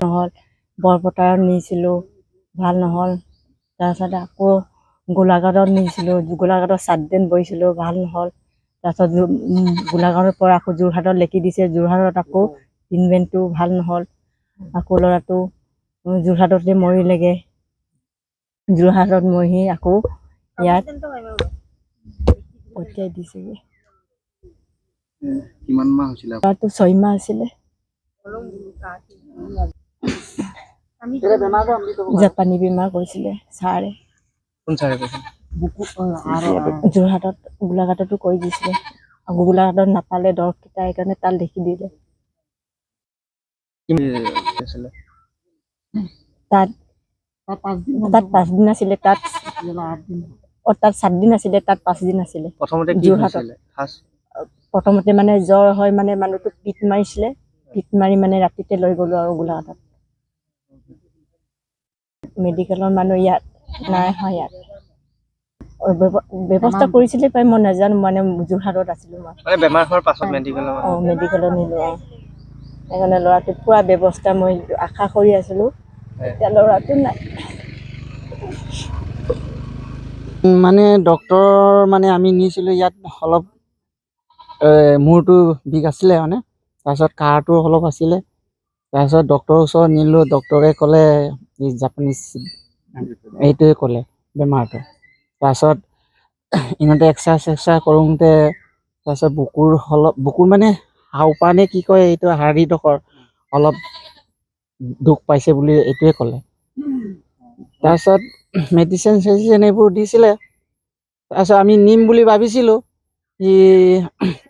নহ'ল। বৰপথাৰত নিছিলোঁ, ভাল নহ'ল। তাৰপিছত আকৌ গোলাঘাটত নিছিলোঁ, গোলাঘাটত 7 দিন বহিছিলোঁ, ভাল নহ'ল। তাৰপিছত গোলাঘাটৰ পৰা আকৌ যোৰহাটত লেখি দিছে, যোৰহাটত আকৌ ট্ৰিটমেণ্টটো ভাল নহ'ল। আকৌ ল'ৰাটো যোৰহাটতে মৰিলেগৈ। যোৰহাটত মৰি আকৌ ইয়াত পঠিয়াই দিছেগৈ। কিমান মাহ হৈছিলে? ল'ৰাটো 6 মাহ আছিলে। জাপানী বেমাৰ কৈছিলে ছাৰে। কোন ছাৰে কৈছিল? যোৰহাটত গোলাঘাটতো কৈ দিছিলে। আকৌ গোলাঘাটত নাপালে দৰৱকেইটা, সেইকাৰণে তাত লিখি দিলে। তাত 5 দিন আছিলে, তাত 7 দিন আছিলে, তাত 5 দিন আছিলে। যোৰহাটত প্ৰথমতে মানে জ্বৰ হয়, মানে মানুহটো পিট মাৰিছিলে, পিট মাৰি মানে ৰাতিতে লৈ গ'লো আৰু গোলাঘাটত। মেডিকেলৰ মানুহ ইয়াত নাই অহা। ইয়াত ব্যৱস্থা কৰিছিলে পাই, মই নাজানো, মানে যোৰহাটত আছিলোঁ মই। বেমাৰ হোৱাৰ পাছত মেডিকেলত নিলোঁ। সেইকাৰণে ল'ৰাটোৰ পূৰা ব্যৱস্থা মই আশা কৰি আছিলোঁ, এতিয়া ল'ৰাটো নাই। মানে ডক্তৰ মানে আমি নিছিলোঁ ইয়াত, অলপ মূৰটো বিষ আছিলে মানে, তাৰপিছত কাহটো অলপ আছিলে। তাৰপিছত ডক্তৰৰ ওচৰত নিলোঁ, ডক্তৰে ক'লে জাপানীজ এইটোৱে ক'লে বেমাৰটো। তাৰপিছত ইহঁতে এক্সাৰচাইজ কৰোঁতে, তাৰপিছত বুকুৰ মানে হাওঁফাওঁ নে কি কয়, এইটো হাৰ্ডিডোখৰ অলপ দুখ পাইছে বুলি এইটোৱে ক'লে। তাৰপিছত মেডিচিন চেডিচিন এইবোৰ দিছিলে। তাৰপিছত আমি নিম বুলি ভাবিছিলোঁ,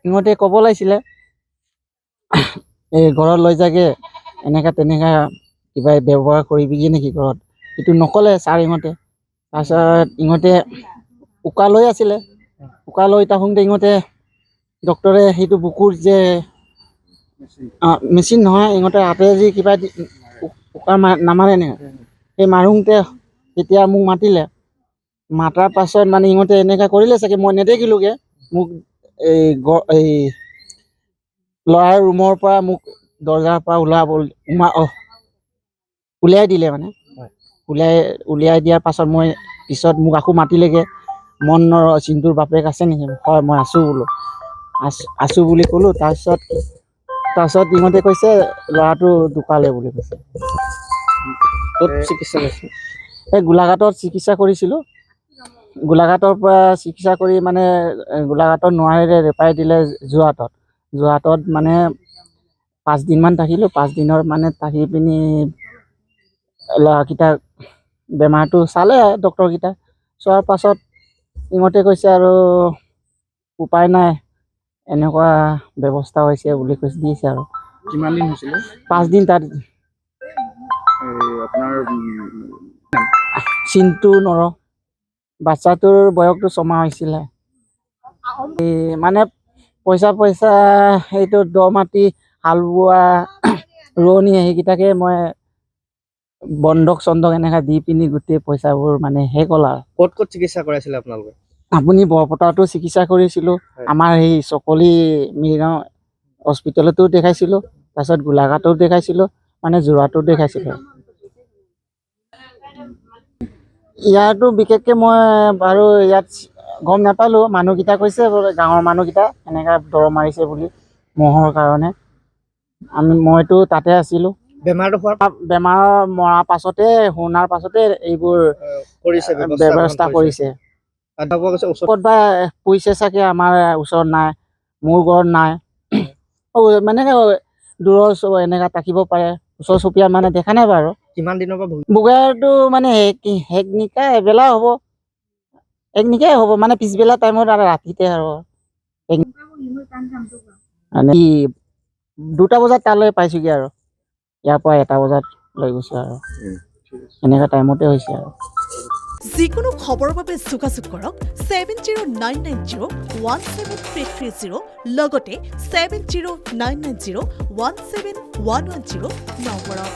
ইহঁতে ক'ব লাগিছিলে এই ঘৰত লৈ যাগে, এনেকা তেনেকা কিবা ব্যৱহাৰ কৰিবি নেকি ঘৰত, সেইটো নক'লে ছাৰ ইহঁতে। তাৰপিছত ইহঁতে উকা লৈ আছিলে, উকা লৈ থাকোঁতে ইহঁতে ডক্তৰে সেইটো বুকুৰ যে মেচিন নহয়, ইহঁতে হাতেৰে যি কিবা উকা নামাৰে নে, সেই মাৰোঁতে তেতিয়া মোক মাতিলে। মাতাৰ পাছত মানে ইহঁতে এনেকা কৰিলে চাগে, মই নেদেখিলোঁগৈ। মোক এই ল'ৰাৰ ৰুমৰ পৰা মোক দৰ্জাৰ পৰা উলিয়াই দিলে মানে। উলিয়াই দিয়াৰ পাছত পিছত মোক আকৌ মাতিলেগৈ। মনৰ চিন্তুৰ বাপেক আছে নেকি? হয়, মই আছোঁ বোলো। আছোঁ বুলি ক'লোঁ। তাৰপিছত ইহঁতে কৈছে ল'ৰাটো ঢুকালে বুলি কৈছে। ক'ত চিকিৎসা কৰিছিল? এই গোলাঘাটত চিকিৎসা কৰিছিলোঁ। গোলাঘাটৰ পৰা চিকিৎসা কৰি মানে গোলাঘাটত নোৱাৰিলে, ৰেফাৰ দিলে যোৰহাটত মানে 5 দিনমান থাকিলোঁ। 5 দিনৰ মানে থাকি পিনি ল'ৰাকেইটাক বেমাৰটো চালে ডক্তৰকেইটা। চোৱাৰ পাছত ইহঁতে কৈছে আৰু উপায় নাই, এনেকুৱা ব্যৱস্থা হৈছে বুলি দিছে আৰু। কিমান দিন হৈছিলে? 5 দিন তাত। আপোনাৰ চিন্তু নৰ, বাচ্চাটোৰ বয়সটো 6 মাহ হৈছিলে। মানে পইচা সেইটো দ মাটি হাল বোৱা ৰোৱনী, সেইকেইটাকে মই বন্ধক এনেকা দি পিনি গোটেই পইচাবোৰ মানে শেষ হ'ল আৰু। ক'ত চিকিৎসা কৰাইছিলে আপোনালোকে? আপুনি বৰপথাৰতো চিকিৎসা কৰিছিলোঁ, আমাৰ সেই চকলি মিৰিগাঁও হস্পিটেলতো দেখাইছিলোঁ, তাৰপিছত গোলাঘাটতো দেখাইছিলোঁ, মানে যোৰহাটতো দেখাইছিলোঁ। ইয়াতো বিশেষকৈ মই বাৰু ইয়াত গম নাপালোঁ। মানুহকেইটা কৈছে, গাঁৱৰ মানুহকেইটা এনেকৈ দৰৱ মাৰিছে বুলি মহৰ কাৰণে। মইতো তাতে আছিলোঁ। বেমাৰ মৰাৰ পাছতে, শুনাৰ পাছতে এইবোৰ ব্যৱস্থা কৰিছে। ক'তবা পৰিছে চাগে, আমাৰ ওচৰত নাই, মোৰ ঘৰত নাই। মানে দূৰৰ এনেকা থাকিব পাৰে, ওচৰ চুবুৰীয়া মানে দেখা নাই বাৰু। কিমান দিনৰ পৰা বুগাৰটো মানে এবেলা হ'ব, একনিকাই হ'ব, মানে পিছবেলা টাইমত আৰু ৰাতিতে আৰু মানে 2টা বজাত তালৈ পাইছোঁগৈ আৰু ইয়াৰ পৰা 1টা বজাত লৈ গৈছোঁ আৰু এনেকুৱা টাইমতে হৈছে আৰু। যিকোনো খবৰৰ বাবে যোগাযোগ কৰক 7099017330, লগতে 7099017110 নম্বৰত।